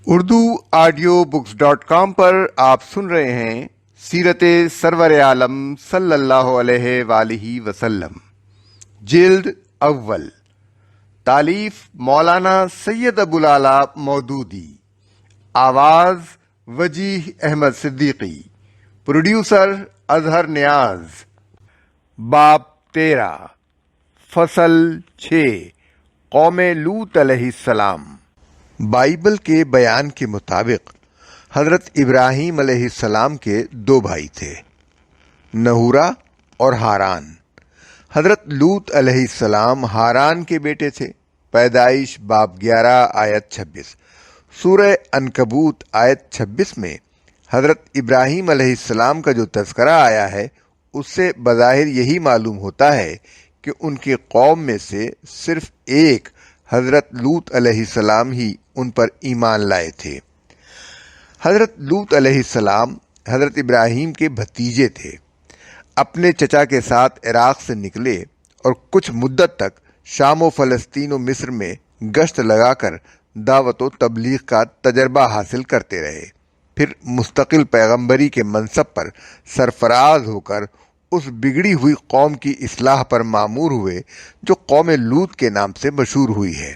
Urdu audio books .com پر آپ سن رہے ہیں سیرت سرور عالم صلی اللہ علیہ وآلہ وسلم، جلد اول، تالیف مولانا سید ابوالعلا مودودی، آواز وجیح احمد صدیقی، پروڈیوسر اظہر نیاز۔ باب 13، فصل 6، قوم لوط علیہ السلام۔ بائبل کے بیان کے مطابق حضرت ابراہیم علیہ السلام کے دو بھائی تھے، نہورا اور ہاران۔ حضرت لوط علیہ السلام ہاران کے بیٹے تھے۔ پیدائش باب 11 آیت 26۔ سورہ عنکبوت آیت 26 میں حضرت ابراہیم علیہ السلام کا جو تذکرہ آیا ہے، اس سے بظاہر یہی معلوم ہوتا ہے کہ ان کی قوم میں سے صرف ایک حضرت لوط علیہ السلام ہی ان پر ایمان لائے تھے۔ حضرت لوط علیہ السلام حضرت ابراہیم کے بھتیجے تھے۔ اپنے چچا کے ساتھ عراق سے نکلے اور کچھ مدت تک شام و فلسطین و مصر میں گشت لگا کر دعوت و تبلیغ کا تجربہ حاصل کرتے رہے۔ پھر مستقل پیغمبری کے منصب پر سرفراز ہو کر اس بگڑی ہوئی قوم کی اصلاح پر مامور ہوئے جو قوم لوط کے نام سے مشہور ہوئی ہے۔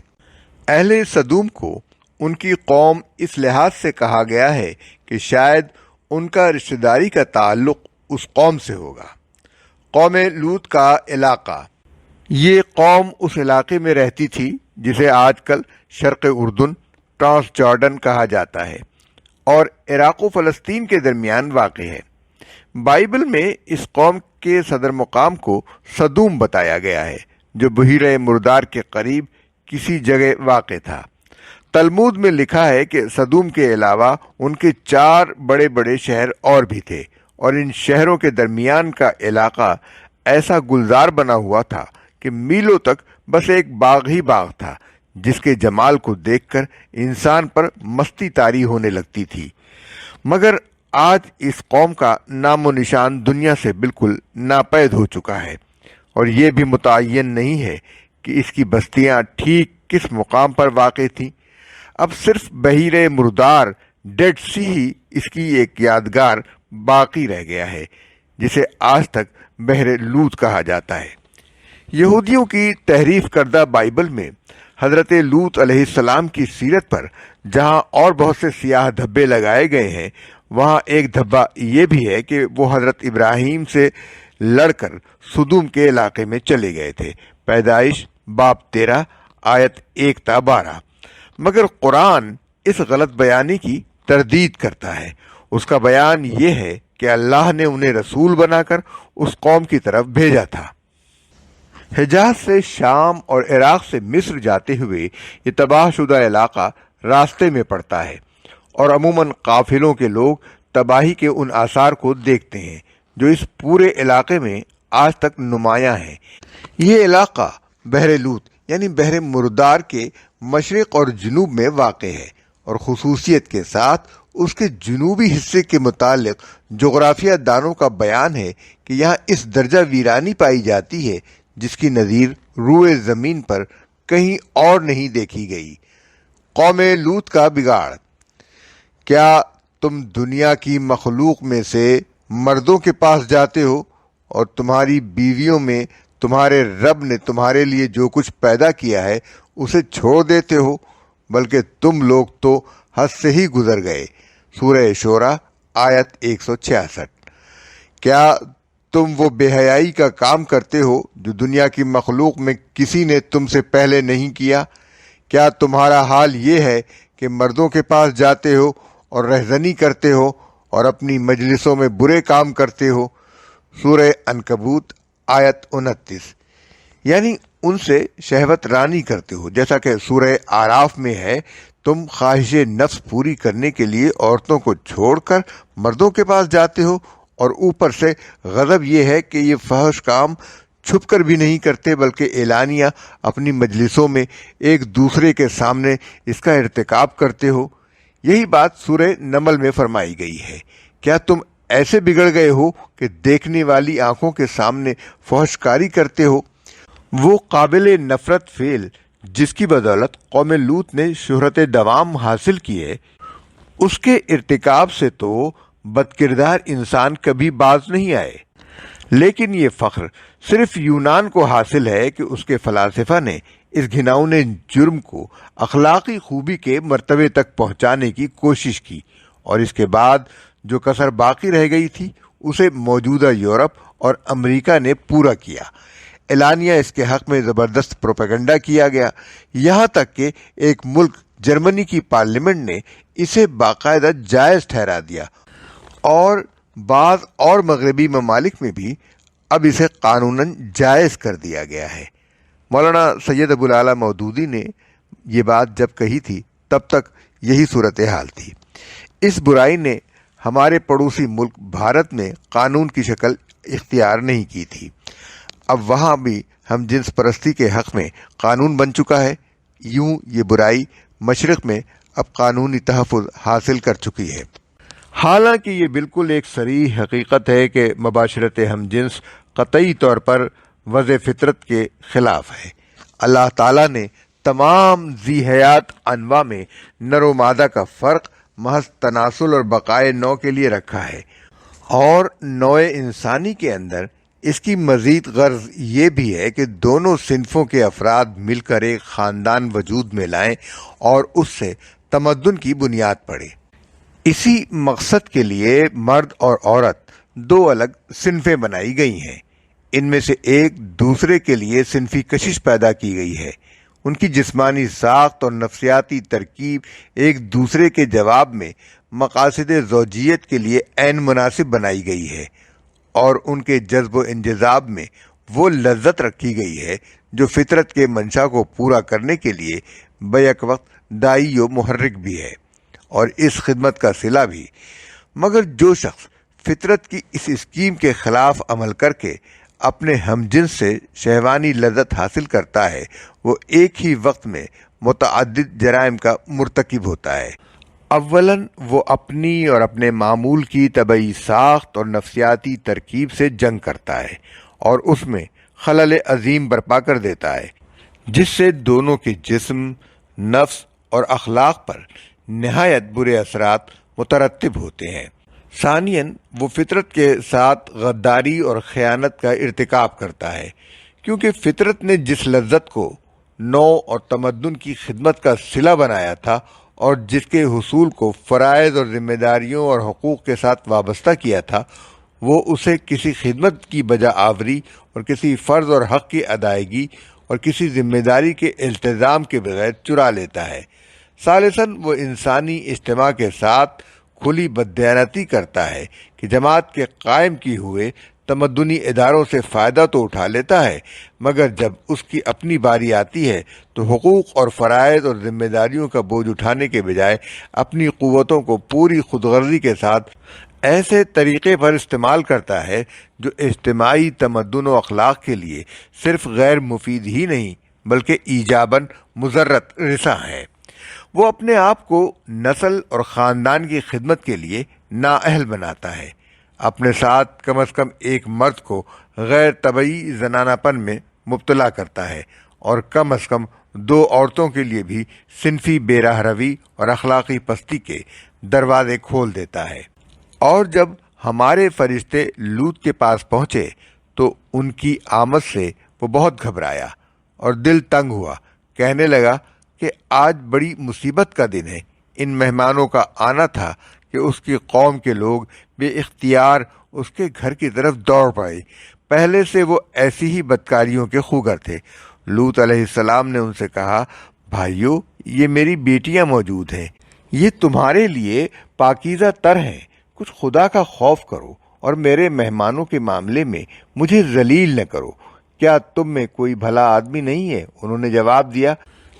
اہل سدوم کو ان کی قوم اس لحاظ سے کہا گیا ہے کہ شاید ان کا رشتہ داری کا تعلق اس قوم سے ہوگا۔ قوم لوط کا علاقہ، یہ قوم اس علاقے میں رہتی تھی جسے آج کل شرق اردن، ٹرانس جارڈن کہا جاتا ہے اور عراق و فلسطین کے درمیان واقع ہے۔ بائبل میں اس قوم کے صدر مقام کو سدوم بتایا گیا ہے جو بحیرہ مردار کے قریب کسی جگہ واقع تھا۔ تلمود میں لکھا ہے کہ سدوم کے علاوہ ان کے 4 بڑے بڑے شہر اور بھی تھے، اور ان شہروں کے درمیان کا علاقہ ایسا گلزار بنا ہوا تھا کہ میلوں تک بس ایک باغ ہی باغ تھا، جس کے جمال کو دیکھ کر انسان پر مستی طاری ہونے لگتی تھی۔ مگر آج اس قوم کا نام و نشان دنیا سے بالکل ناپید ہو چکا ہے، اور یہ بھی متعین نہیں ہے کہ اس کی بستیاں ٹھیک کس مقام پر واقع تھیں۔ اب صرف بحیرہ مردار، ڈیڈ سی ہی اس کی ایک یادگار باقی رہ گیا ہے، جسے آج تک بحر لوط کہا جاتا ہے۔ یہودیوں کی تحریف کردہ بائبل میں حضرت لوط علیہ السلام کی سیرت پر جہاں اور بہت سے سیاہ دھبے لگائے گئے ہیں، وہاں ایک دھبا یہ بھی ہے کہ وہ حضرت ابراہیم سے لڑ کر سدوم کے علاقے میں چلے گئے تھے۔ پیدائش باب 13 آیت 1 تا 12۔ مگر قرآن اس غلط بیانی کی تردید کرتا ہے۔ اس کا بیان یہ ہے کہ اللہ نے انہیں رسول بنا کر اس قوم کی طرف بھیجا تھا۔ حجاز سے شام اور عراق سے مصر جاتے ہوئے یہ تباہ شدہ علاقہ راستے میں پڑتا ہے، اور عموماً قافلوں کے لوگ تباہی کے ان آثار کو دیکھتے ہیں جو اس پورے علاقے میں آج تک نمایاں ہیں۔ یہ علاقہ بحر لوط یعنی بحر مردار کے مشرق اور جنوب میں واقع ہے، اور خصوصیت کے ساتھ اس کے جنوبی حصے کے متعلق جغرافیہ دانوں کا بیان ہے کہ یہاں اس درجہ ویرانی پائی جاتی ہے جس کی نظیر روئے زمین پر کہیں اور نہیں دیکھی گئی۔ قوم لوط کا بگاڑ۔ کیا تم دنیا کی مخلوق میں سے مردوں کے پاس جاتے ہو اور تمہاری بیویوں میں تمہارے رب نے تمہارے لیے جو کچھ پیدا کیا ہے اسے چھوڑ دیتے ہو؟ بلکہ تم لوگ تو حد سے ہی گزر گئے۔ سورہ شورى آیت 166۔ کیا تم وہ بے حیائی کا کام کرتے ہو جو دنیا کی مخلوق میں کسی نے تم سے پہلے نہیں کیا؟ کیا تمہارا حال یہ ہے کہ مردوں کے پاس جاتے ہو اور رہزنی کرتے ہو اور اپنی مجلسوں میں برے کام کرتے ہو؟ سورہ عنکبوت آیت 29۔ یعنی ان سے شہوت رانی کرتے ہو، جیسا کہ سورہ آراف میں ہے، تم خواہش نفس پوری کرنے کے لیے عورتوں کو چھوڑ کر مردوں کے پاس جاتے ہو، اور اوپر سے غضب یہ ہے کہ یہ فحش کام چھپ کر بھی نہیں کرتے بلکہ اعلانیہ اپنی مجلسوں میں ایک دوسرے کے سامنے اس کا ارتکاب کرتے ہو۔ یہی بات سورہ نمل میں فرمائی گئی ہے۔ کیا تم ایسے بگڑ گئے ہو کہ دیکھنے والی آنکھوں کے سامنے فحش کاری کرتے ہو؟ وہ قابل نفرت فعل جس کی بدولت قوم لوط نے شہرت دوام حاصل کی ہے، اس کے ارتکاب سے تو بدکردار انسان کبھی باز نہیں آئے، لیکن یہ فخر صرف یونان کو حاصل ہے کہ اس کے فلاسفہ نے اس گھناؤنے جرم کو اخلاقی خوبی کے مرتبے تک پہنچانے کی کوشش کی، اور اس کے بعد جو کسر باقی رہ گئی تھی اسے موجودہ یورپ اور امریکہ نے پورا کیا۔ اعلانیہ اس کے حق میں زبردست پروپیگنڈا کیا گیا، یہاں تک کہ ایک ملک جرمنی کی پارلیمنٹ نے اسے باقاعدہ جائز ٹھہرا دیا، اور بعض اور مغربی ممالک میں بھی اب اسے قانوناً جائز کر دیا گیا ہے۔ مولانا سید ابو العلا مودودی نے یہ بات جب کہی تھی تب تک یہی صورتحال تھی۔ اس برائی نے ہمارے پڑوسی ملک بھارت میں قانون کی شکل اختیار نہیں کی تھی، اب وہاں بھی ہم جنس پرستی کے حق میں قانون بن چکا ہے۔ یوں یہ برائی مشرق میں اب قانونی تحفظ حاصل کر چکی ہے۔ حالانکہ یہ بالکل ایک صریح حقیقت ہے کہ مباشرت ہم جنس قطعی طور پر وضع فطرت کے خلاف ہے۔ اللہ تعالیٰ نے تمام ذی حیات انواع میں نر و مادہ کا فرق محض تناسل اور بقائے نو کے لیے رکھا ہے، اور نوع انسانی کے اندر اس کی مزید غرض یہ بھی ہے کہ دونوں صنفوں کے افراد مل کر ایک خاندان وجود میں لائیں اور اس سے تمدن کی بنیاد پڑے۔ اسی مقصد کے لیے مرد اور عورت دو الگ صنفیں بنائی گئی ہیں، ان میں سے ایک دوسرے کے لیے صنفی کشش پیدا کی گئی ہے، ان کی جسمانی ساخت اور نفسیاتی ترکیب ایک دوسرے کے جواب میں مقاصد زوجیت کے لیے عین مناسب بنائی گئی ہے، اور ان کے جذب و انجذاب میں وہ لذت رکھی گئی ہے جو فطرت کے منشا کو پورا کرنے کے لیے بیک وقت داعی و محرک بھی ہے اور اس خدمت کا صلہ بھی۔ مگر جو شخص فطرت کی اس اسکیم کے خلاف عمل کر کے اپنے ہم جنس سے شہوانی لذت حاصل کرتا ہے، وہ ایک ہی وقت میں متعدد جرائم کا مرتکب ہوتا ہے۔ اولاً وہ اپنی اور اپنے معمول کی طبعی ساخت اور نفسیاتی ترکیب سے جنگ کرتا ہے اور اس میں خلل عظیم برپا کر دیتا ہے، جس سے دونوں کے جسم، نفس اور اخلاق پر نہایت برے اثرات مترتب ہوتے ہیں۔ ثانیاً وہ فطرت کے ساتھ غداری اور خیانت کا ارتکاب کرتا ہے، کیونکہ فطرت نے جس لذت کو نو اور تمدن کی خدمت کا صلہ بنایا تھا اور جس کے حصول کو فرائض اور ذمہ داریوں اور حقوق کے ساتھ وابستہ کیا تھا، وہ اسے کسی خدمت کی بجا آوری اور کسی فرض اور حق کی ادائیگی اور کسی ذمہ داری کے التزام کے بغیر چرا لیتا ہے۔ ثالثاً وہ انسانی اجتماع کے ساتھ کھلی بددیانتی کرتا ہے کہ جماعت کے قائم کیے ہوئے تمدنی اداروں سے فائدہ تو اٹھا لیتا ہے، مگر جب اس کی اپنی باری آتی ہے تو حقوق اور فرائض اور ذمہ داریوں کا بوجھ اٹھانے کے بجائے اپنی قوتوں کو پوری خود غرضی کے ساتھ ایسے طریقے پر استعمال کرتا ہے جو اجتماعی تمدن و اخلاق کے لیے صرف غیر مفید ہی نہیں بلکہ ایجاباً مضرت رساں ہے۔ وہ اپنے آپ کو نسل اور خاندان کی خدمت کے لیے نااہل بناتا ہے، اپنے ساتھ کم از کم ایک مرد کو غیر طبعی زنانہ پن میں مبتلا کرتا ہے، اور کم از کم دو عورتوں کے لیے بھی صنفی بے راہ روی اور اخلاقی پستی کے دروازے کھول دیتا ہے۔ اور جب ہمارے فرشتے لوط کے پاس پہنچے تو ان کی آمد سے وہ بہت گھبرایا اور دل تنگ ہوا، کہنے لگا کہ آج بڑی مصیبت کا دن ہے۔ ان مہمانوں کا آنا تھا کہ اس کی قوم کے لوگ بے اختیار اس کے گھر کی طرف دوڑ پڑے۔ پہلے سے وہ ایسی ہی بدکاریوں کے خوگر تھے۔ لوط علیہ السلام نے ان سے کہا، بھائیو، یہ میری بیٹیاں موجود ہیں، یہ تمہارے لیے پاکیزہ تر ہیں، کچھ خدا کا خوف کرو اور میرے مہمانوں کے معاملے میں مجھے ذلیل نہ کرو۔ کیا تم میں کوئی بھلا آدمی نہیں ہے؟ انہوں نے جواب دیا،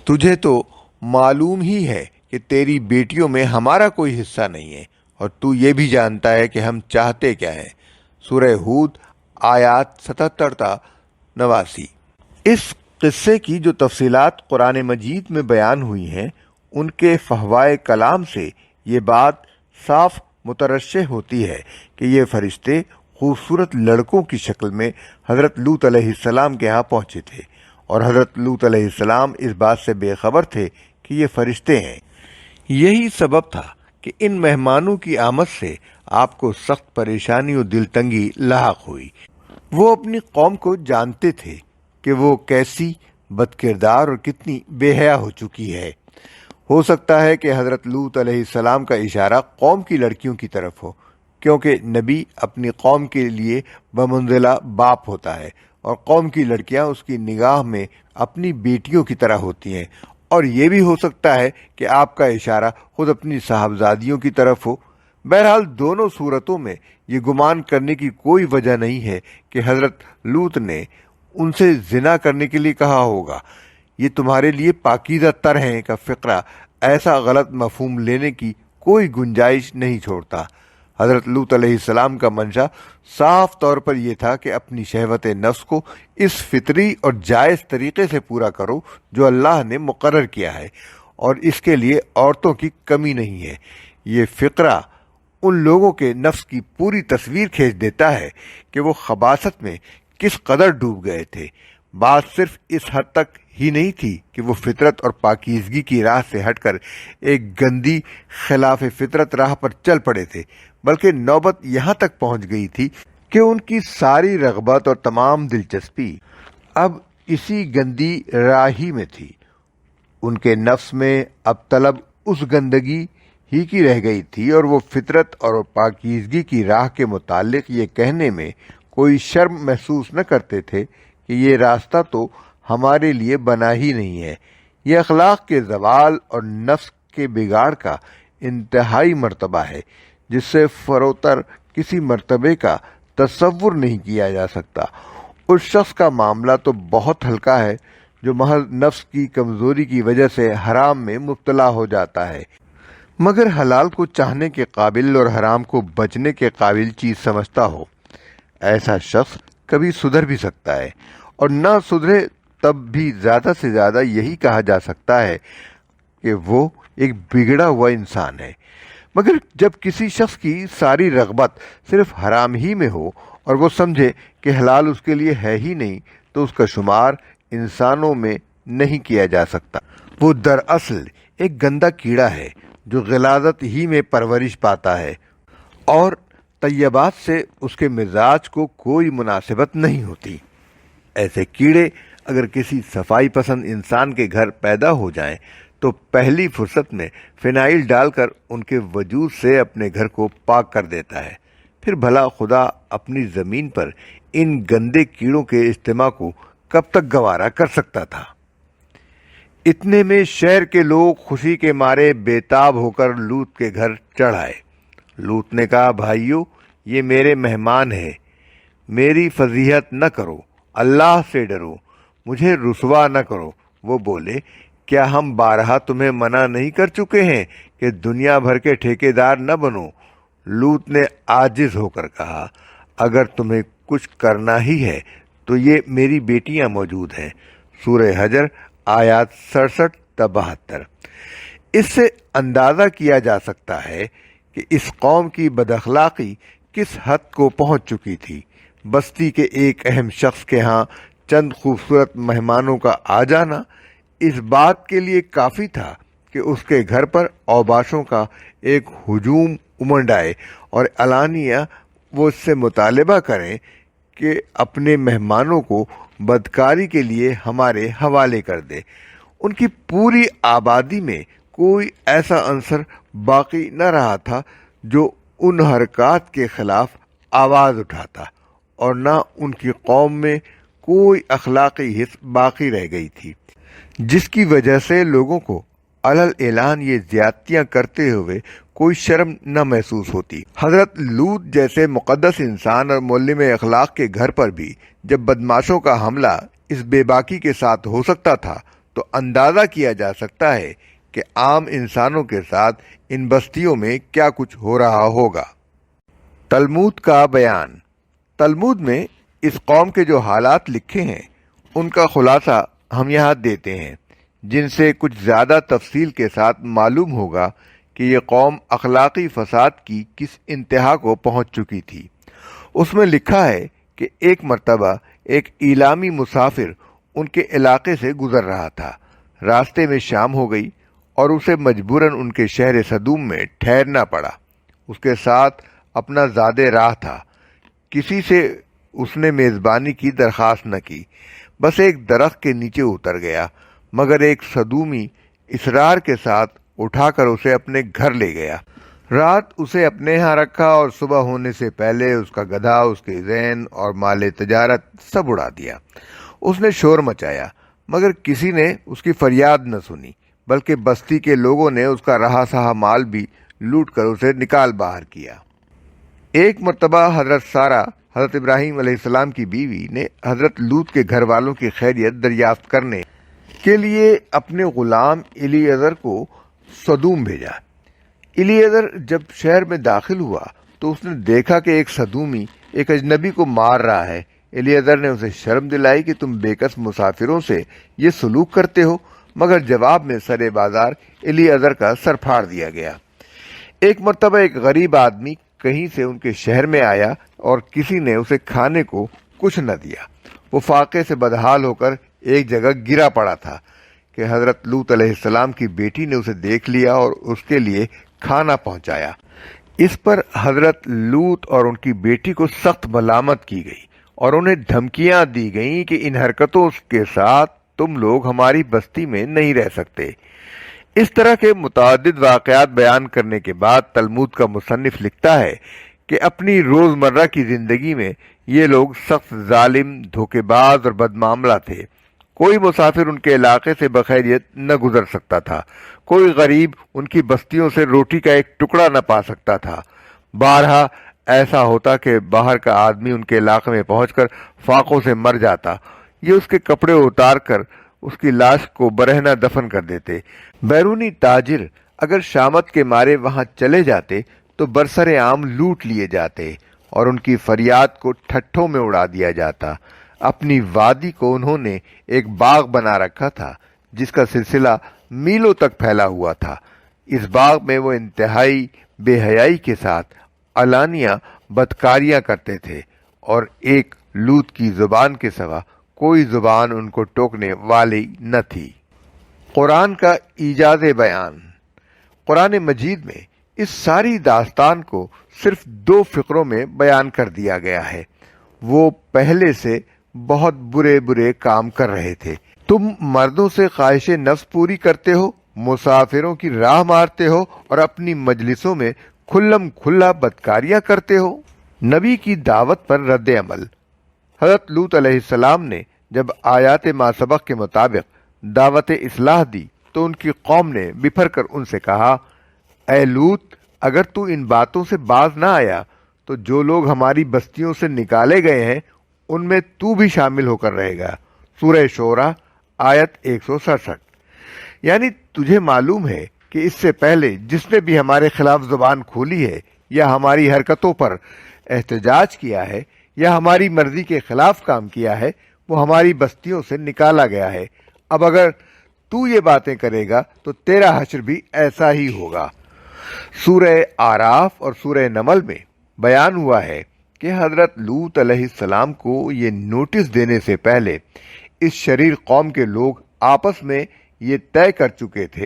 تجھے تو معلوم ہی ہے کہ تیری بیٹیوں میں ہمارا کوئی حصہ نہیں ہے، اور تو یہ بھی جانتا ہے کہ ہم چاہتے کیا ہیں۔ سورہ ہود آیات 77 تا 89۔ اس قصے کی جو تفصیلات قرآن مجید میں بیان ہوئی ہیں، ان کے فحوائے کلام سے یہ بات صاف مترشح ہوتی ہے کہ یہ فرشتے خوبصورت لڑکوں کی شکل میں حضرت لوط علیہ السلام کے ہاں پہنچے تھے، اور حضرت لوط علیہ السلام اس بات سے بے خبر تھے کہ یہ فرشتے ہیں۔ یہی سبب تھا کہ ان مہمانوں کی آمد سے آپ کو سخت پریشانی اور دل تنگی لاحق ہوئی۔ وہ اپنی قوم کو جانتے تھے کہ وہ کیسی بد کردار اور کتنی بے حیا ہو چکی ہے۔ ہو سکتا ہے کہ حضرت لوط علیہ السلام کا اشارہ قوم کی لڑکیوں کی طرف ہو، کیونکہ نبی اپنی قوم کے لیے بمنزلہ باپ ہوتا ہے اور قوم کی لڑکیاں اس کی نگاہ میں اپنی بیٹیوں کی طرح ہوتی ہیں، اور یہ بھی ہو سکتا ہے کہ آپ کا اشارہ خود اپنی صاحبزادیوں کی طرف ہو۔ بہرحال دونوں صورتوں میں یہ گمان کرنے کی کوئی وجہ نہیں ہے کہ حضرت لوط نے ان سے زنا کرنے کے لیے کہا ہوگا۔ یہ تمہارے لیے پاکیزہ تر ہیں کا فقرہ ایسا غلط مفہوم لینے کی کوئی گنجائش نہیں چھوڑتا۔ حضرت لوط علیہ السلام کا منشا صاف طور پر یہ تھا کہ اپنی شہوت نفس کو اس فطری اور جائز طریقے سے پورا کرو جو اللہ نے مقرر کیا ہے، اور اس کے لیے عورتوں کی کمی نہیں ہے۔ یہ فقرہ ان لوگوں کے نفس کی پوری تصویر کھینچ دیتا ہے کہ وہ خباثت میں کس قدر ڈوب گئے تھے۔ بات صرف اس حد تک ہی نہیں تھی کہ وہ فطرت اور پاکیزگی کی راہ سے ہٹ کر ایک گندی خلاف فطرت راہ پر چل پڑے تھے، بلکہ نوبت یہاں تک پہنچ گئی تھی کہ ان کی ساری رغبت اور تمام دلچسپی اب اسی گندی راہ ہی میں تھی۔ ان کے نفس میں اب طلب اس گندگی ہی کی رہ گئی تھی، اور وہ فطرت اور پاکیزگی کی راہ کے متعلق یہ کہنے میں کوئی شرم محسوس نہ کرتے تھے کہ یہ راستہ تو ہمارے لیے بنا ہی نہیں ہے۔ یہ اخلاق کے زوال اور نفس کے بگاڑ کا انتہائی مرتبہ ہے جس سے فروتر کسی مرتبے کا تصور نہیں کیا جا سکتا۔ اس شخص کا معاملہ تو بہت ہلکا ہے جو محض نفس کی کمزوری کی وجہ سے حرام میں مبتلا ہو جاتا ہے، مگر حلال کو چاہنے کے قابل اور حرام کو بچنے کے قابل چیز سمجھتا ہو۔ ایسا شخص کبھی سدھر بھی سکتا ہے، اور نہ سدھرے تب بھی زیادہ سے زیادہ یہی کہا جا سکتا ہے کہ وہ ایک بگڑا ہوا انسان ہے۔ مگر جب کسی شخص کی ساری رغبت صرف حرام ہی میں ہو اور وہ سمجھے کہ حلال اس کے لیے ہے ہی نہیں، تو اس کا شمار انسانوں میں نہیں کیا جا سکتا۔ وہ دراصل ایک گندا کیڑا ہے جو غلاظت ہی میں پرورش پاتا ہے، اور طیبات سے اس کے مزاج کو کوئی مناسبت نہیں ہوتی۔ ایسے کیڑے اگر کسی صفائی پسند انسان کے گھر پیدا ہو جائیں تو پہلی فرصت میں فنائل ڈال کر ان کے وجود سے اپنے گھر کو پاک کر دیتا ہے۔ پھر بھلا خدا اپنی زمین پر ان گندے کیڑوں کے اجتماع کو کب تک گوارا کر سکتا تھا؟ اتنے میں شہر کے لوگ خوشی کے مارے بے تاب ہو کر لوط کے گھر چڑھ آئے۔ لوط نے کہا، بھائیو، یہ میرے مہمان ہیں، میری فضیحت نہ کرو، اللہ سے ڈرو، مجھے رسوا نہ کرو۔ وہ بولے، کیا ہم بارہا تمہیں منع نہیں کر چکے ہیں کہ دنیا بھر کے ٹھیکیدار نہ بنو؟ لوط نے عاجز ہو کر کہا، اگر تمہیں کچھ کرنا ہی ہے تو یہ میری بیٹیاں موجود ہیں۔ سورہ حجر آیات 67 تا 72۔ اس سے اندازہ کیا جا سکتا ہے کہ اس قوم کی بد اخلاقی کس حد کو پہنچ چکی تھی۔ بستی کے ایک اہم شخص کے ہاں چند خوبصورت مہمانوں کا آ جانا اس بات کے لیے کافی تھا کہ اس کے گھر پر اوباشوں کا ایک ہجوم امنڈ آئے اور علانیہ وہ اس سے مطالبہ کریں کہ اپنے مہمانوں کو بدکاری کے لیے ہمارے حوالے کر دے۔ ان کی پوری آبادی میں کوئی ایسا عنصر باقی نہ رہا تھا جو ان حرکات کے خلاف آواز اٹھاتا، اور نہ ان کی قوم میں کوئی اخلاقی حس باقی رہ گئی تھی جس کی وجہ سے لوگوں کو علل اعلان یہ زیادتیاں کرتے ہوئے کوئی شرم نہ محسوس ہوتی۔ حضرت لوط جیسے مقدس انسان اور معلم اخلاق کے گھر پر بھی جب بدماشوں کا حملہ اس بے باکی کے ساتھ ہو سکتا تھا تو اندازہ کیا جا سکتا ہے کہ عام انسانوں کے ساتھ ان بستیوں میں کیا کچھ ہو رہا ہوگا۔ تلمود کا بیان۔ تلمود میں اس قوم کے جو حالات لکھے ہیں ان کا خلاصہ ہم یہاں دیتے ہیں، جن سے کچھ زیادہ تفصیل کے ساتھ معلوم ہوگا کہ یہ قوم اخلاقی فساد کی کس انتہا کو پہنچ چکی تھی۔ اس میں لکھا ہے کہ ایک مرتبہ ایک ایلامی مسافر ان کے علاقے سے گزر رہا تھا۔ راستے میں شام ہو گئی اور اسے مجبوراً ان کے شہر صدوم میں ٹھہرنا پڑا۔ اس کے ساتھ اپنا زاد راہ تھا۔ کسی سے اس نے میزبانی کی درخواست نہ کی، بس ایک درخت کے نیچے اتر گیا، مگر ایک صدومی اصرار کے ساتھ اٹھا کر اسے اپنے گھر لے گیا۔ رات اسے اپنے ہاں رکھا اور صبح ہونے سے پہلے اس کا گدھا، اس کے زین اور مال تجارت سب اڑا دیا۔ اس نے شور مچایا، مگر کسی نے اس کی فریاد نہ سنی، بلکہ بستی کے لوگوں نے اس کا رہا سہا مال بھی لوٹ کر اسے نکال باہر کیا۔ ایک مرتبہ حضرت سارہ، حضرت ابراہیم علیہ السلام کی بیوی، نے حضرت لوط کے گھر والوں کی خیریت دریافت کرنے کے لیے اپنے غلام الیعزر کو صدوم بھیجا۔ الیعزر جب شہر میں داخل ہوا تو اس نے دیکھا کہ ایک صدومی ایک اجنبی کو مار رہا ہے۔ الیعزر نے اسے شرم دلائی کہ تم بےکس مسافروں سے یہ سلوک کرتے ہو، مگر جواب میں سر بازار الیعزر کا سر پھاڑ دیا گیا۔ ایک مرتبہ ایک غریب آدمی کہیں سے ان کے شہر میں آیا اور کسی نے اسے کھانے کو کچھ نہ دیا۔ وہ فاقے سے بدحال ہو کر ایک جگہ گرا پڑا تھا کہ حضرت لوط علیہ السلام کی بیٹی نے اسے دیکھ لیا اور اس کے لیے کھانا پہنچایا۔ اس پر حضرت لوط اور ان کی بیٹی کو سخت ملامت کی گئی اور انہیں دھمکیاں دی گئیں کہ ان حرکتوں کے ساتھ تم لوگ ہماری بستی میں نہیں رہ سکتے۔ اس طرح کے متعدد واقعات بیان کرنے کے بعد تلمود کا مصنف لکھتا ہے کہ اپنی روزمرہ کی زندگی میں یہ لوگ سخت ظالم، دھوکے باز اور بدمعاملہ تھے۔ کوئی مسافر ان کے علاقے سے بخیریت نہ گزر سکتا تھا، کوئی غریب ان کی بستیوں سے روٹی کا ایک ٹکڑا نہ پا سکتا تھا۔ بارہا ایسا ہوتا کہ باہر کا آدمی ان کے علاقے میں پہنچ کر فاقوں سے مر جاتا، یہ اس کے کپڑے اتار کر اس کی لاش کو برہنہ دفن کر دیتے۔ بیرونی تاجر اگر شامت کے مارے وہاں چلے جاتے تو برسر عام لوٹ لیے جاتے اور ان کی فریاد کو ٹھٹھوں میں اڑا دیا جاتا۔ اپنی وادی کو انہوں نے ایک باغ بنا رکھا تھا جس کا سلسلہ میلوں تک پھیلا ہوا تھا۔ اس باغ میں وہ انتہائی بے حیائی کے ساتھ علانیہ بدکاریاں کرتے تھے اور ایک لوط کی زبان کے سوا کوئی زبان ان کو ٹوکنے والی نہ تھی۔ قرآن کا ایجاز بیان۔ قرآن مجید میں اس ساری داستان کو صرف 2 فقروں میں بیان کر دیا گیا ہے۔ وہ پہلے سے بہت برے کام کر رہے تھے۔ تم مردوں سے خواہش نفس پوری کرتے ہو، مسافروں کی راہ مارتے ہو اور اپنی مجلسوں میں کھلم کھلا بدکاریاں کرتے ہو۔ نبی کی دعوت پر رد عمل۔ حضرت لوط علیہ السلام نے جب آیات ما سبق کے مطابق دعوت اصلاح دی تو ان کی قوم نے بپھر کر ان سے کہا، اے لوط، اگر تو ان باتوں سے باز نہ آیا تو جو لوگ ہماری بستیوں سے نکالے گئے ہیں ان میں تو بھی شامل ہو کر رہے گا۔ سورہ شعراء آیت 167۔ یعنی تجھے معلوم ہے کہ اس سے پہلے جس نے بھی ہمارے خلاف زبان کھولی ہے یا ہماری حرکتوں پر احتجاج کیا ہے یا ہماری مرضی کے خلاف کام کیا ہے وہ ہماری بستیوں سے نکالا گیا ہے۔ اب اگر تو یہ باتیں کرے گا تو تیرا حشر بھی ایسا ہی ہوگا۔ سورہ آراف اور سورہ نمل میں بیان ہوا ہے کہ حضرت لوط علیہ السلام کو یہ نوٹس دینے سے پہلے اس شریر قوم کے لوگ آپس میں یہ طے کر چکے تھے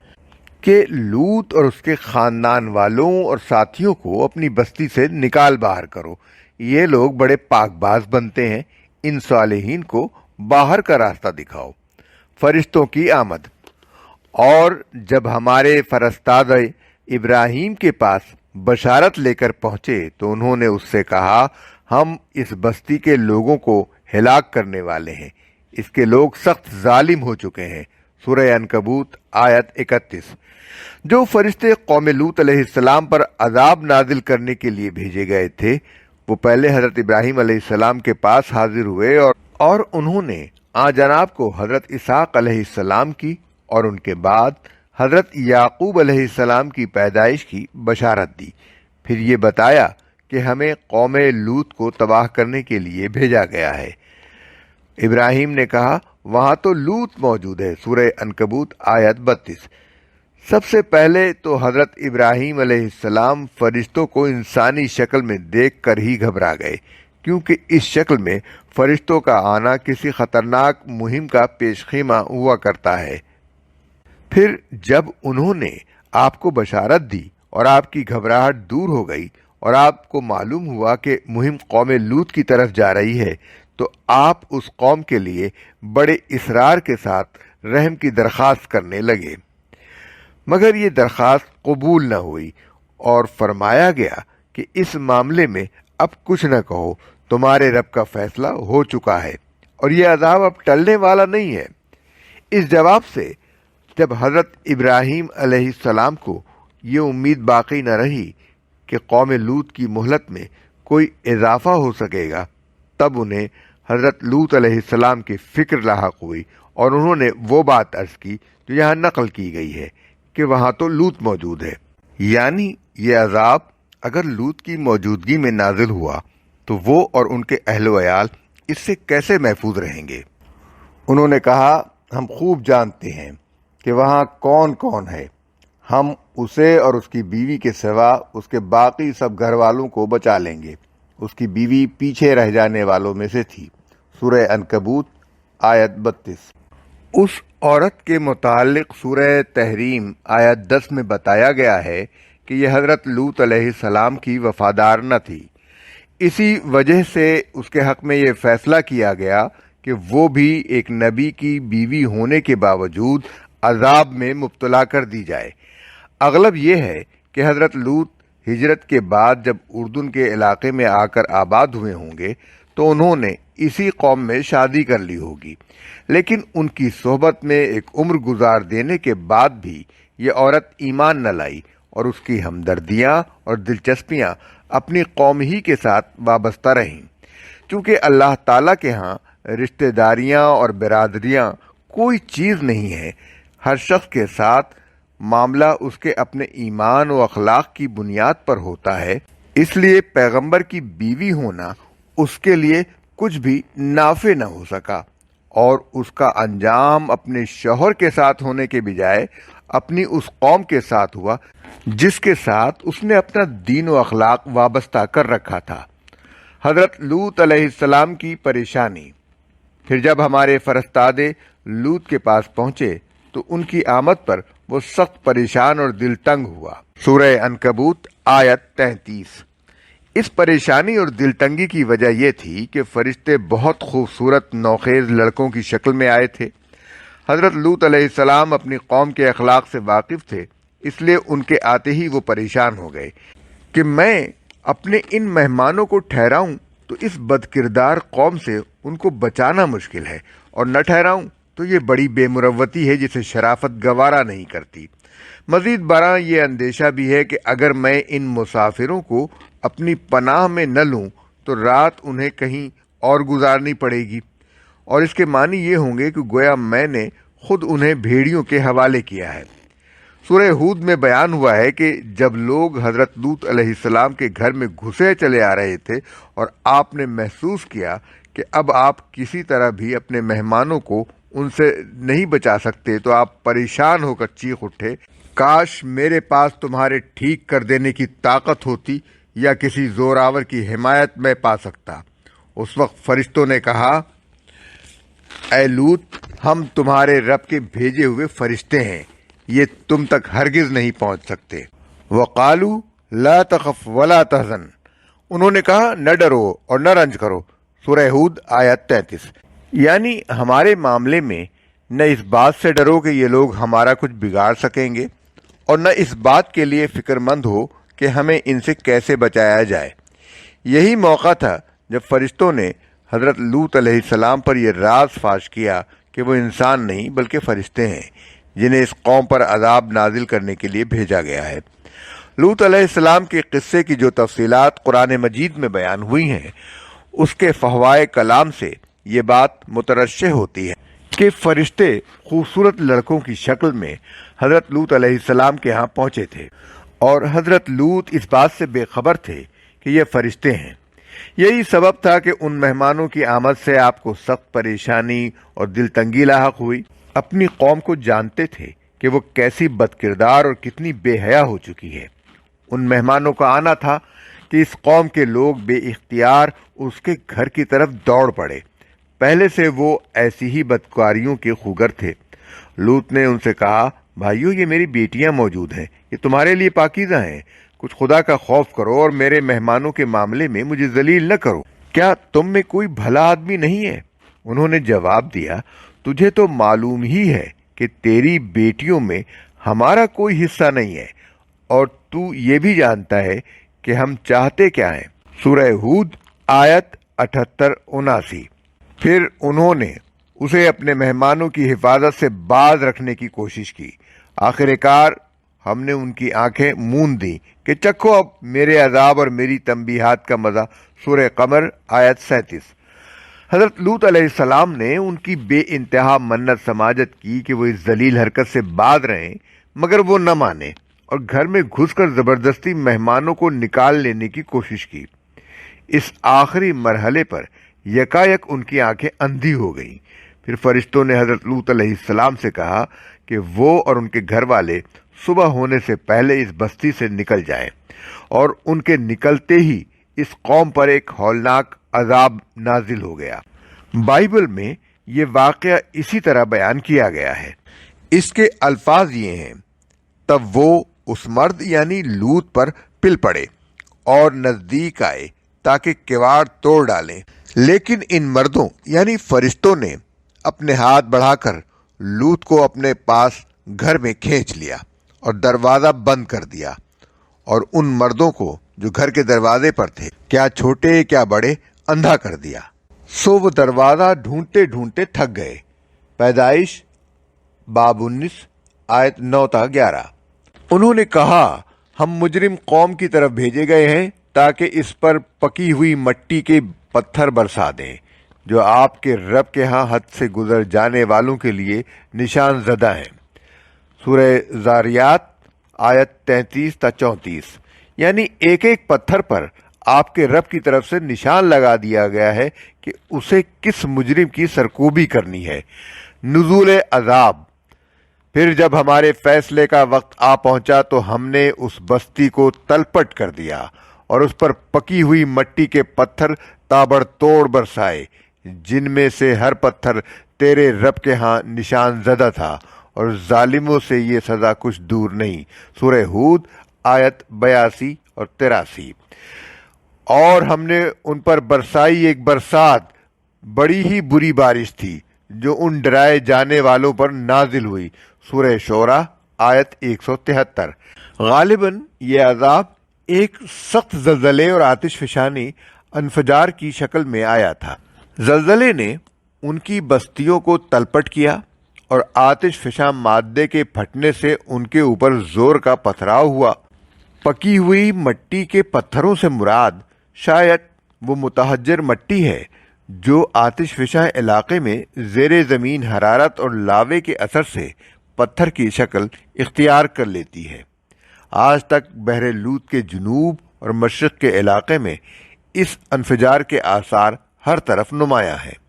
کہ لوط اور اس کے خاندان والوں اور ساتھیوں کو اپنی بستی سے نکال باہر کرو۔ یہ لوگ بڑے پاک باز بنتے ہیں، ان صالحین کو باہر کا راستہ دکھاؤ۔ فرشتوں کی آمد۔ اور جب ہمارے فرستادہ ابراہیم کے پاس بشارت لے کر پہنچے تو انہوں نے اس سے کہا، ہم اس بستی کے لوگوں کو ہلاک کرنے والے ہیں، اس کے لوگ سخت ظالم ہو چکے ہیں۔ سورہ عنکبوت آیت 31۔ جو فرشتے قوم لوط علیہ السلام پر عذاب نازل کرنے کے لیے بھیجے گئے تھے وہ پہلے حضرت ابراہیم علیہ السلام کے پاس حاضر ہوئے اور انہوں نے جناب کو حضرت اسحاق علیہ السلام کی اور ان کے بعد حضرت یعقوب علیہ السلام کی پیدائش کی بشارت دی۔ پھر یہ بتایا کہ ہمیں قوم لوط کو تباہ کرنے کے لیے بھیجا گیا ہے۔ ابراہیم نے کہا، وہاں تو لوط موجود ہے۔ سورہ عنکبوت آیت 32۔ سب سے پہلے تو حضرت ابراہیم علیہ السلام فرشتوں کو انسانی شکل میں دیکھ کر ہی گھبرا گئے، کیونکہ اس شکل میں فرشتوں کا آنا کسی خطرناک مہم کا پیش خیمہ ہوا کرتا ہے۔ پھر جب انہوں نے آپ کو بشارت دی اور آپ کی گھبراہٹ دور ہو گئی اور آپ کو معلوم ہوا کہ مہم قوم لوط کی طرف جا رہی ہے تو آپ اس قوم کے لیے بڑے اصرار کے ساتھ رحم کی درخواست کرنے لگے، مگر یہ درخواست قبول نہ ہوئی اور فرمایا گیا کہ اس معاملے میں اب کچھ نہ کہو، تمہارے رب کا فیصلہ ہو چکا ہے اور یہ عذاب اب ٹلنے والا نہیں ہے۔ اس جواب سے جب حضرت ابراہیم علیہ السلام کو یہ امید باقی نہ رہی کہ قوم لوط کی مہلت میں کوئی اضافہ ہو سکے گا، تب انہیں حضرت لوط علیہ السلام کی فکر لاحق ہوئی اور انہوں نے وہ بات عرض کی جو یہاں نقل کی گئی ہے کہ وہاں تو لوط موجود ہے، یعنی یہ عذاب اگر لوط کی موجودگی میں نازل ہوا تو وہ اور ان کے اہل و عیال اس سے کیسے محفوظ رہیں گے؟ انہوں نے کہا، ہم خوب جانتے ہیں کہ وہاں کون کون ہے، ہم اسے اور اس کی بیوی کے سوا اس کے باقی سب گھر والوں کو بچا لیں گے۔ اس کی بیوی پیچھے رہ جانے والوں میں سے تھی۔ سورہ عنکبوت آیت 32۔ اس عورت کے متعلق سورہ تحریم آیت 10 میں بتایا گیا ہے کہ یہ حضرت لوط علیہ السلام کی وفادار نہ تھی، اسی وجہ سے اس کے حق میں یہ فیصلہ کیا گیا کہ وہ بھی ایک نبی کی بیوی ہونے کے باوجود عذاب میں مبتلا کر دی جائے۔ اغلب یہ ہے کہ حضرت لوط ہجرت کے بعد جب اردن کے علاقے میں آ کر آباد ہوئے ہوں گے تو انہوں نے اسی قوم میں شادی کر لی ہوگی، لیکن ان کی صحبت میں ایک عمر گزار دینے کے بعد بھی یہ عورت ایمان نہ لائی اور اس کی ہمدردیاں اور دلچسپیاں اپنی قوم ہی کے ساتھ وابستہ رہیں۔ چونکہ اللہ تعالیٰ کے ہاں رشتہ داریاں اور برادریاں کوئی چیز نہیں ہے، ہر شخص کے ساتھ معاملہ اس کے اپنے ایمان و اخلاق کی بنیاد پر ہوتا ہے، اس لیے پیغمبر کی بیوی ہونا اس کے لیے کچھ بھی نافع نہ ہو سکا اور اس کا انجام اپنے شوہر کے ساتھ ہونے کے بجائے اپنی اس قوم کے ساتھ ہوا جس کے ساتھ اس نے اپنا دین و اخلاق وابستہ کر رکھا تھا۔ حضرت لوط علیہ السلام کی پریشانی۔ پھر جب ہمارے فرستادے لوط کے پاس پہنچے تو ان کی آمد پر وہ سخت پریشان اور دل تنگ ہوا۔ سورہ عنکبوت آیت 33۔ اس پریشانی اور دل تنگی کی وجہ یہ تھی کہ فرشتے بہت خوبصورت نوخیز لڑکوں کی شکل میں آئے تھے۔ حضرت لوط علیہ السلام اپنی قوم کے اخلاق سے واقف تھے، اس لیے ان کے آتے ہی وہ پریشان ہو گئے کہ میں اپنے ان مہمانوں کو ٹھہراؤں تو اس بد کردار قوم سے ان کو بچانا مشکل ہے، اور نہ ٹھہراؤں تو یہ بڑی بے مروتی ہے جسے شرافت گوارا نہیں کرتی۔ مزید برآں یہ اندیشہ بھی ہے کہ اگر میں ان مسافروں کو اپنی پناہ میں نہ لوں تو رات انہیں کہیں اور گزارنی پڑے گی، اور اس کے معنی یہ ہوں گے کہ گویا میں نے خود انہیں بھیڑیوں کے حوالے کیا ہے۔ سورہ ہود میں بیان ہوا ہے کہ جب لوگ حضرت لوط علیہ السلام کے گھر میں گھسے چلے آ رہے تھے اور آپ نے محسوس کیا کہ اب آپ کسی طرح بھی اپنے مہمانوں کو ان سے نہیں بچا سکتے تو آپ پریشان ہو کر چیخ اٹھے، کاش میرے پاس تمہارے ٹھیک کر دینے کی طاقت ہوتی یا کسی زوراور کی حمایت میں پا سکتا۔ اس وقت فرشتوں نے کہا، اے لوط، ہم تمہارے رب کے بھیجے ہوئے فرشتے ہیں، یہ تم تک ہرگز نہیں پہنچ سکتے۔ وقالوا لا تخف ولا تحزن، انہوں نے کہا نہ ڈرو اور نہ رنج کرو۔ سورہ ہود آیت 33۔ یعنی ہمارے معاملے میں نہ اس بات سے ڈرو کہ یہ لوگ ہمارا کچھ بگاڑ سکیں گے، اور نہ اس بات کے لیے فکر مند ہو کہ ہمیں ان سے کیسے بچایا جائے۔ یہی موقع تھا جب فرشتوں نے حضرت لوط علیہ السلام پر یہ راز فاش کیا کہ وہ انسان نہیں بلکہ فرشتے ہیں جنہیں اس قوم پر عذاب نازل کرنے کے لیے بھیجا گیا ہے۔ لوط علیہ السلام کے قصے کی جو تفصیلات قرآن مجید میں بیان ہوئی ہیں، اس کے فحوائے کلام سے یہ بات مترشح ہوتی ہے کہ فرشتے خوبصورت لڑکوں کی شکل میں حضرت لوط علیہ السلام کے ہاں پہنچے تھے، اور حضرت لوط اس بات سے بے خبر تھے کہ یہ فرشتے ہیں۔ یہی سبب تھا کہ ان مہمانوں کی آمد سے آپ کو سخت پریشانی اور دل تنگی لاحق ہوئی۔ اپنی قوم کو جانتے تھے کہ وہ کیسی بد کردار اور کتنی بے حیا ہو چکی ہے۔ ان مہمانوں کا آنا تھا کہ اس قوم کے لوگ بے اختیار اس کے گھر کی طرف دوڑ پڑے۔ پہلے سے وہ ایسی ہی بدکاریوں کے خوگر تھے۔ لوط نے ان سے کہا، بھائیو یہ میری بیٹیاں موجود ہیں، یہ تمہارے لیے پاکیزہ ہیں، کچھ خدا کا خوف کرو اور میرے مہمانوں کے معاملے میں مجھے ذلیل نہ کرو۔ کیا تم میں کوئی بھلا آدمی نہیں ہے؟ انہوں نے جواب دیا، تجھے تو معلوم ہی ہے کہ تیری بیٹیوں میں ہمارا کوئی حصہ نہیں ہے، اور تو یہ بھی جانتا ہے کہ ہم چاہتے کیا ہیں۔ سورہ ہود آیت 78-79۔ پھر انہوں نے اسے اپنے مہمانوں کی حفاظت سے باز رکھنے کی کوشش کی۔ آخر کار ہم نے ان کی آنکھیں موند دیں کہ چکھو اب میرے عذاب اور میری تنبیہات کا مزہ۔ سورہ قمر آیت 37۔ حضرت لوط علیہ السلام نے ان کی بے انتہا منت سماجت کی کہ وہ اس ذلیل حرکت سے باز رہیں، مگر وہ نہ مانے اور گھر میں گھس کر زبردستی مہمانوں کو نکال لینے کی کوشش کی۔ اس آخری مرحلے پر یکایک ان کی آنکھیں اندھی ہو گئیں۔ پھر فرشتوں نے حضرت لوط علیہ السلام سے کہا کہ وہ اور ان کے گھر والے صبح ہونے سے پہلے اس بستی سے نکل جائیں، اور ان کے نکلتے ہی اس قوم پر ایک ہولناک عذاب نازل ہو گیا۔ بائبل میں یہ واقعہ اسی طرح بیان کیا گیا ہے۔ اس کے الفاظ یہ ہیں، تب وہ اس مرد یعنی لوط پر پل پڑے اور نزدیک آئے تاکہ کواڑ توڑ ڈالیں، لیکن ان مردوں یعنی فرشتوں نے اپنے ہاتھ بڑھا کر لوط کو اپنے پاس گھر میں کھینچ لیا اور دروازہ بند کر دیا، اور ان مردوں کو جو گھر کے دروازے پر تھے، کیا چھوٹے کیا بڑے، اندھا کر دیا۔ سو وہ دروازہ ڈھونڈتے ڈھونڈتے تھک گئے۔ پیدائش باب 19 آیت 9-11۔ انہوں نے کہا، ہم مجرم قوم کی طرف بھیجے گئے ہیں تاکہ اس پر پکی ہوئی مٹی کے پتھر برسا دیں، جو آپ کے رب کے ہاں حد سے گزر جانے والوں کے لیے نشان زدہ ہیں۔ سورہ زاریات آیت 33-34۔ یعنی ایک ایک پتھر پر آپ کے رب کی طرف سے نشان لگا دیا گیا ہے کہ اسے کس مجرم کی سرکوبی کرنی ہے۔ نزول عذاب۔ پھر جب ہمارے فیصلے کا وقت آ پہنچا تو ہم نے اس بستی کو تلپٹ کر دیا اور اس پر پکی ہوئی مٹی کے پتھر تابڑ توڑ برسائے، جن میں سے ہر پتھر تیرے رب کے ہاں نشان زدہ تھا، اور ظالموں سے یہ سزا کچھ دور نہیں۔ سورہ ہود آیت 82 اور 83۔ اور ہم نے ان پر برسائی ایک برسات، بڑی ہی بری بارش تھی جو ان ڈرائے جانے والوں پر نازل ہوئی۔ سورہ شعراء آیت 173۔ غالباً یہ عذاب ایک سخت زلزلے اور آتش فشانی انفجار کی شکل میں آیا تھا۔ زلزلے نے ان کی بستیوں کو تلپٹ کیا، اور آتش فشاں مادے کے پھٹنے سے ان کے اوپر زور کا پتھراؤ ہوا۔ پکی ہوئی مٹی کے پتھروں سے مراد شاید وہ متحجر مٹی ہے جو آتش فشاں علاقے میں زیر زمین حرارت اور لاوے کے اثر سے پتھر کی شکل اختیار کر لیتی ہے۔ آج تک بحر لوط کے جنوب اور مشرق کے علاقے میں اس انفجار کے آثار ہر طرف نمایاں ہیں،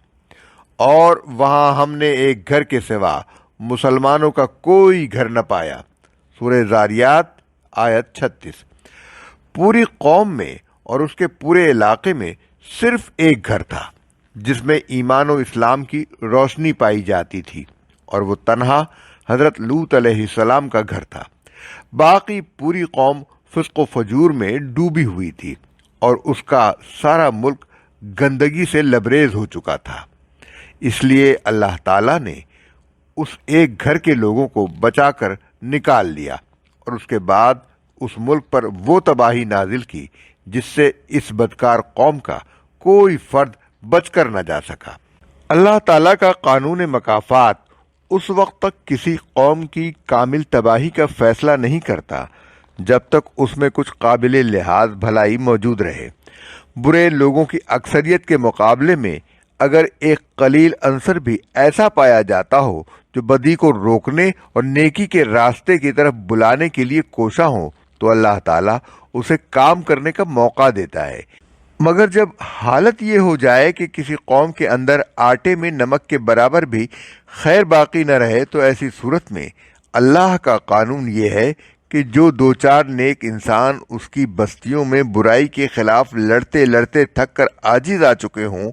اور وہاں ہم نے ایک گھر کے سوا مسلمانوں کا کوئی گھر نہ پایا۔ سورہ زاریات آیت 36۔ پوری قوم میں اور اس کے پورے علاقے میں صرف ایک گھر تھا جس میں ایمان و اسلام کی روشنی پائی جاتی تھی، اور وہ تنہا حضرت لوط علیہ السلام کا گھر تھا۔ باقی پوری قوم فسق و فجور میں ڈوبی ہوئی تھی، اور اس کا سارا ملک گندگی سے لبریز ہو چکا تھا۔ اس لیے اللہ تعالیٰ نے اس ایک گھر کے لوگوں کو بچا کر نکال لیا، اور اس کے بعد اس ملک پر وہ تباہی نازل کی جس سے اس بدکار قوم کا کوئی فرد بچ کر نہ جا سکا۔ اللہ تعالیٰ کا قانون مکافات اس وقت تک کسی قوم کی کامل تباہی کا فیصلہ نہیں کرتا جب تک اس میں کچھ قابل لحاظ بھلائی موجود رہے۔ برے لوگوں کی اکثریت کے مقابلے میں اگر ایک قلیل عنصر بھی ایسا پایا جاتا ہو جو بدی کو روکنے اور نیکی کے راستے کی طرف بلانے کے لیے کوشاں ہو، تو اللہ تعالیٰ اسے کام کرنے کا موقع دیتا ہے۔ مگر جب حالت یہ ہو جائے کہ کسی قوم کے اندر آٹے میں نمک کے برابر بھی خیر باقی نہ رہے، تو ایسی صورت میں اللہ کا قانون یہ ہے کہ جو دو چار نیک انسان اس کی بستیوں میں برائی کے خلاف لڑتے لڑتے تھک کر عاجز آ چکے ہوں،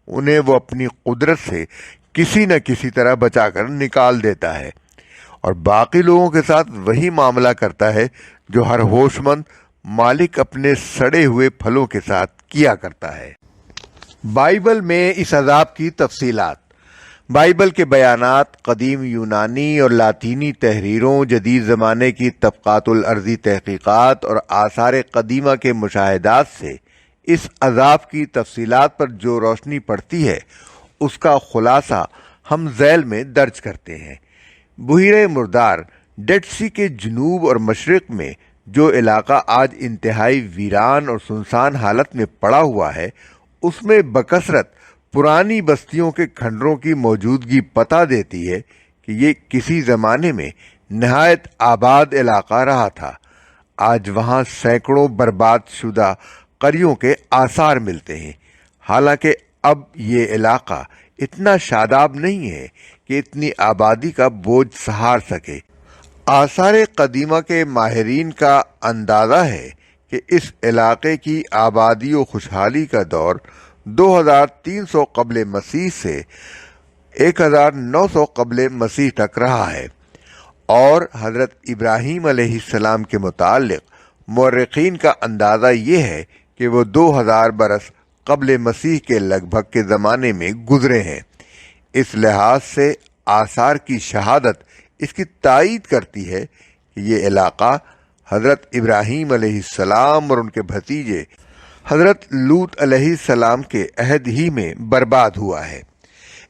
انہیں وہ اپنی قدرت سے کسی نہ کسی طرح بچا کر نکال دیتا ہے، اور باقی لوگوں کے ساتھ وہی معاملہ کرتا ہے جو ہر ہوش مند مالک اپنے سڑے ہوئے پھلوں کے ساتھ کیا کرتا ہے۔ بائبل میں اس عذاب کی تفصیلات۔ بائبل کے بیانات قدیم یونانی اور لاطینی تحریروں، جدید زمانے کی طبقات الارضی تحقیقات اور آثار قدیمہ کے مشاہدات سے اس عذاب کی تفصیلات پر جو روشنی پڑتی ہے اس کا خلاصہ ہم ذیل میں درج کرتے ہیں۔ بحیرہ مردار، ڈیڈ سی کے جنوب اور مشرق میں جو علاقہ آج انتہائی ویران اور سنسان حالت میں پڑا ہوا ہے، اس میں بکثرت پرانی بستیوں کے کھنڈروں کی موجودگی پتہ دیتی ہے کہ یہ کسی زمانے میں نہایت آباد علاقہ رہا تھا۔ آج وہاں سینکڑوں برباد شدہ قریوں کے آثار ملتے ہیں، حالانکہ اب یہ علاقہ اتنا شاداب نہیں ہے کہ اتنی آبادی کا بوجھ سہار سکے۔ آثار قدیمہ کے ماہرین کا اندازہ ہے کہ اس علاقے کی آبادی و خوشحالی کا دور 2300 قبل مسیح سے 1900 قبل مسیح تک رہا ہے، اور حضرت ابراہیم علیہ السلام کے متعلق مورخین کا اندازہ یہ ہے کہ وہ 2000 برس قبل مسیح کے لگ بھگ کے زمانے میں گزرے ہیں۔ اس لحاظ سے آثار کی شہادت اس کی تائید کرتی ہے کہ یہ علاقہ حضرت ابراہیم علیہ السلام اور ان کے بھتیجے حضرت لوط علیہ السلام کے عہد ہی میں برباد ہوا ہے۔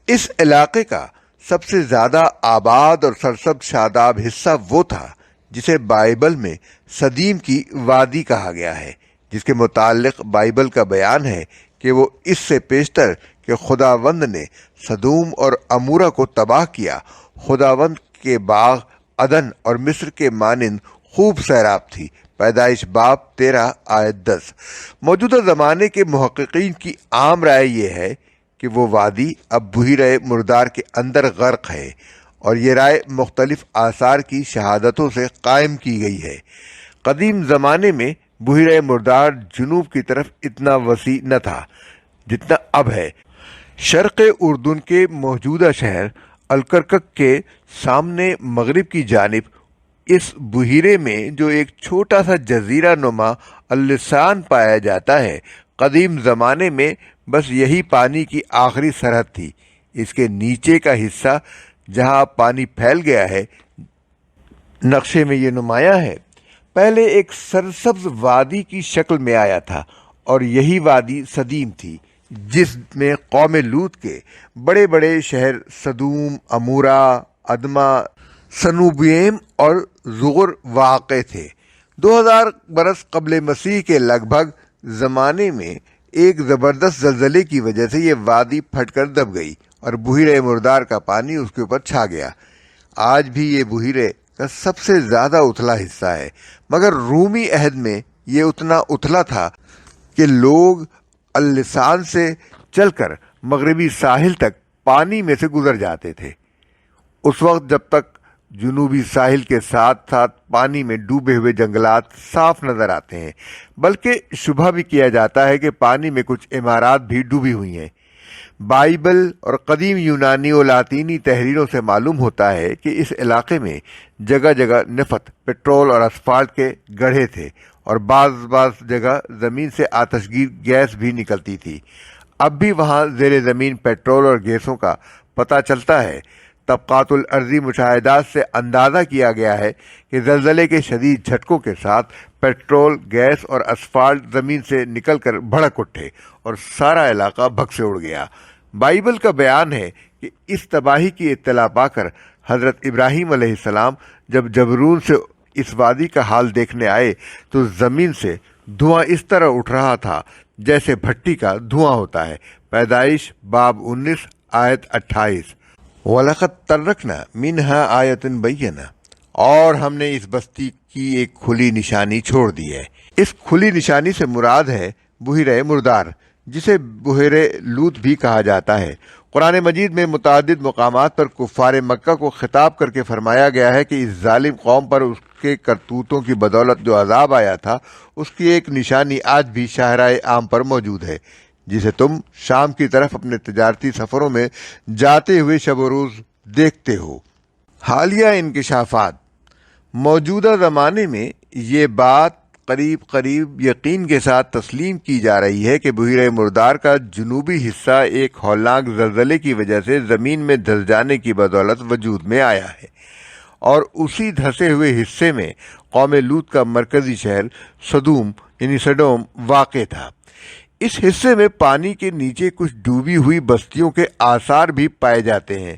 اس علاقے کا سب سے زیادہ آباد اور سرسبز شاداب حصہ وہ تھا جسے بائبل میں سدیم کی وادی کہا گیا ہے، جس کے متعلق بائبل کا بیان ہے کہ وہ اس سے پیشتر کہ خداوند نے سدوم اور عمورہ کو تباہ کیا، خداوند کے باغ عدن اور مصر کے مانند خوب سیراب تھی۔ پیدائش باب 13 آیت 10۔ موجودہ زمانے کے محققین کی عام رائے یہ ہے کہ وہ وادی اب بحیرہ مردار کے اندر غرق ہے، اور یہ رائے مختلف آثار کی شہادتوں سے قائم کی گئی ہے۔ قدیم زمانے میں بحیرہ مردار جنوب کی طرف اتنا وسیع نہ تھا جتنا اب ہے۔ شرق اردن کے موجودہ شہر الکرکک کے سامنے مغرب کی جانب اس بحیرے میں جو ایک چھوٹا سا جزیرہ نما اللسان پایا جاتا ہے، قدیم زمانے میں بس یہی پانی کی آخری سرحد تھی۔ اس کے نیچے کا حصہ جہاں پانی پھیل گیا ہے، نقشے میں یہ نمایاں ہے، پہلے ایک سرسبز وادی کی شکل میں آیا تھا، اور یہی وادی سدیم تھی جس میں قوم لوط کے بڑے بڑے شہر سدوم، عمورہ، ادمہ، سنوبیم اور زغر واقع تھے۔ 2000 برس قبل مسیح کے لگ بھگ زمانے میں ایک زبردست زلزلے کی وجہ سے یہ وادی پھٹ کر دب گئی اور بحیرہ مردار کا پانی اس کے اوپر چھا گیا۔ آج بھی یہ بحیرے کا سب سے زیادہ اتھلا حصہ ہے، مگر رومی عہد میں یہ اتنا اتھلا تھا کہ لوگ اللسان سے چل کر مغربی ساحل تک پانی میں سے گزر جاتے تھے۔ اس وقت جب تک جنوبی ساحل کے ساتھ ساتھ پانی میں ڈوبے ہوئے جنگلات صاف نظر آتے ہیں، بلکہ شبہ بھی کیا جاتا ہے کہ پانی میں کچھ عمارات بھی ڈوبی ہوئی ہیں۔ بائبل اور قدیم یونانی و لاطینی تحریروں سے معلوم ہوتا ہے کہ اس علاقے میں جگہ جگہ نفت، پٹرول اور اسفالٹ کے گڑھے تھے، اور بعض جگہ زمین سے آتش گیر گیس بھی نکلتی تھی۔ اب بھی وہاں زیر زمین پٹرول اور گیسوں کا پتہ چلتا ہے۔ طبقات الارضی مشاہدات سے اندازہ کیا گیا ہے کہ زلزلے کے شدید جھٹکوں کے ساتھ پیٹرول، گیس اور اسفالٹ زمین سے نکل کر بھڑک اٹھے اور سارا علاقہ بھگ سے اڑ گیا۔ بائبل کا بیان ہے کہ اس تباہی کی اطلاع پا کر حضرت ابراہیم علیہ السلام جب جبرون سے اس وادی کا حال دیکھنے آئے تو زمین سے دھواں اس طرح اٹھ رہا تھا جیسے بھٹی کا دھواں ہوتا ہے۔ پیدائش باب 19 آیت 28۔ وَلَقَدْ تَرَّكْنَا مِنْهَا آیَةً بَيِّنَةً، اور ہم نے اس بستی کی ایک کھلی نشانی چھوڑ دی ہے۔ اس کھلی نشانی سے مراد ہے بحیرہ مردار، جسے بحیرہ لوط بھی کہا جاتا ہے۔ قرآن مجید میں متعدد مقامات پر کفار مکہ کو خطاب کر کے فرمایا گیا ہے کہ اس ظالم قوم پر اس کے کرتوتوں کی بدولت جو عذاب آیا تھا، اس کی ایک نشانی آج بھی شاہراہ عام پر موجود ہے، جسے تم شام کی طرف اپنے تجارتی سفروں میں جاتے ہوئے شب و روز دیکھتے ہو۔ حالیہ انکشافات: موجودہ زمانے میں یہ بات قریب یقین کے ساتھ تسلیم کی جا رہی ہے کہ بحیرہ مردار کا جنوبی حصہ ایک ہولناک زلزلے کی وجہ سے زمین میں دھس جانے کی بدولت وجود میں آیا ہے، اور اسی دھسے ہوئے حصے میں قوم لوط کا مرکزی شہر سدوم واقع تھا۔ اس حصے میں پانی کے نیچے کچھ ڈوبی ہوئی بستیوں کے آثار بھی پائے جاتے ہیں۔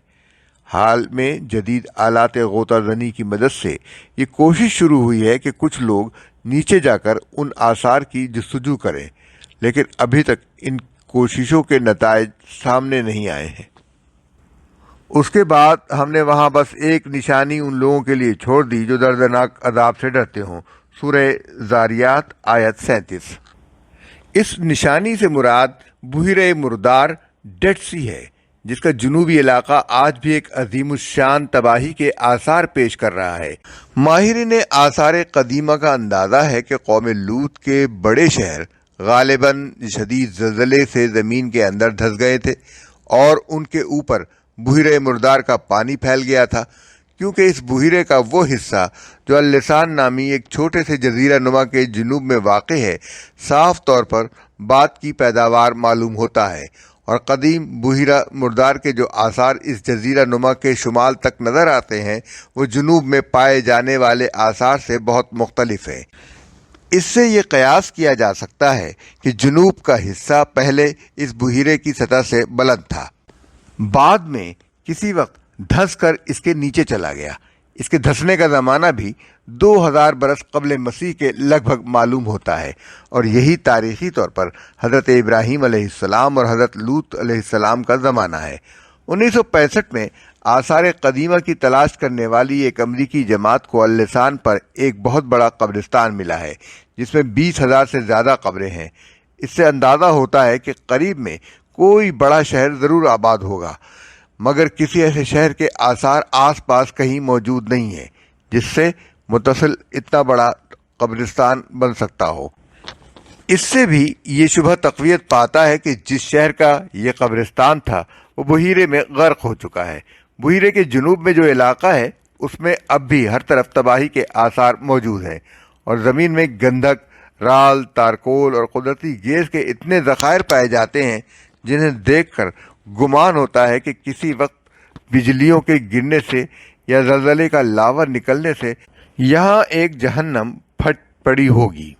حال میں جدید آلات غوطہ زنی کی مدد سے یہ کوشش شروع ہوئی ہے کہ کچھ لوگ نیچے جا کر ان آثار کی جستجو کریں، لیکن ابھی تک ان کوششوں کے نتائج سامنے نہیں آئے ہیں۔ اس کے بعد ہم نے وہاں بس ایک نشانی ان لوگوں کے لیے چھوڑ دی جو دردناک عذاب سے ڈرتے ہوں۔ سورہ زاریات آیت 37۔ اس نشانی سے مراد بحیرہ مردار ڈیڈ سی ہے، جس کا جنوبی علاقہ آج بھی ایک عظیم الشان تباہی کے آثار پیش کر رہا ہے۔ ماہرین آثار قدیمہ کا اندازہ ہے کہ قوم لوط کے بڑے شہر غالباً شدید زلزلے سے زمین کے اندر دھس گئے تھے، اور ان کے اوپر بحیرہ مردار کا پانی پھیل گیا تھا، کیونکہ اس بحیرے کا وہ حصہ جو اللسان نامی ایک چھوٹے سے جزیرہ نما کے جنوب میں واقع ہے، صاف طور پر بات کی پیداوار معلوم ہوتا ہے، اور قدیم بحیرہ مردار کے جو آثار اس جزیرہ نما کے شمال تک نظر آتے ہیں وہ جنوب میں پائے جانے والے آثار سے بہت مختلف ہیں۔ اس سے یہ قیاس کیا جا سکتا ہے کہ جنوب کا حصہ پہلے اس بحیرے کی سطح سے بلند تھا، بعد میں کسی وقت دھس کر اس کے نیچے چلا گیا۔ اس کے دھسنے کا زمانہ بھی 2000 برس قبل مسیح کے لگ بھگ معلوم ہوتا ہے، اور یہی تاریخی طور پر حضرت ابراہیم علیہ السلام اور حضرت لوط علیہ السلام کا زمانہ ہے۔ 1965 میں آثار قدیمہ کی تلاش کرنے والی ایک امریکی جماعت کو اللسان پر ایک بہت بڑا قبرستان ملا ہے، جس میں 20,000 سے زیادہ قبریں ہیں۔ اس سے اندازہ ہوتا ہے کہ قریب میں کوئی بڑا شہر ضرور آباد ہوگا، مگر کسی ایسے شہر کے آثار آس پاس کہیں موجود نہیں ہیں جس سے متصل اتنا بڑا قبرستان بن سکتا ہو۔ اس سے بھی یہ شبہ تقویت پاتا ہے کہ جس شہر کا یہ قبرستان تھا وہ بحیرے میں غرق ہو چکا ہے۔ بحیرے کے جنوب میں جو علاقہ ہے اس میں اب بھی ہر طرف تباہی کے آثار موجود ہیں، اور زمین میں گندھک، رال، تارکول اور قدرتی گیس کے اتنے ذخائر پائے جاتے ہیں جنہیں دیکھ کر گمان ہوتا ہے کہ کسی وقت بجلیوں کے گرنے سے یا زلزلے کا لاوا نکلنے سے یہاں ایک جہنم پھٹ پڑی ہوگی۔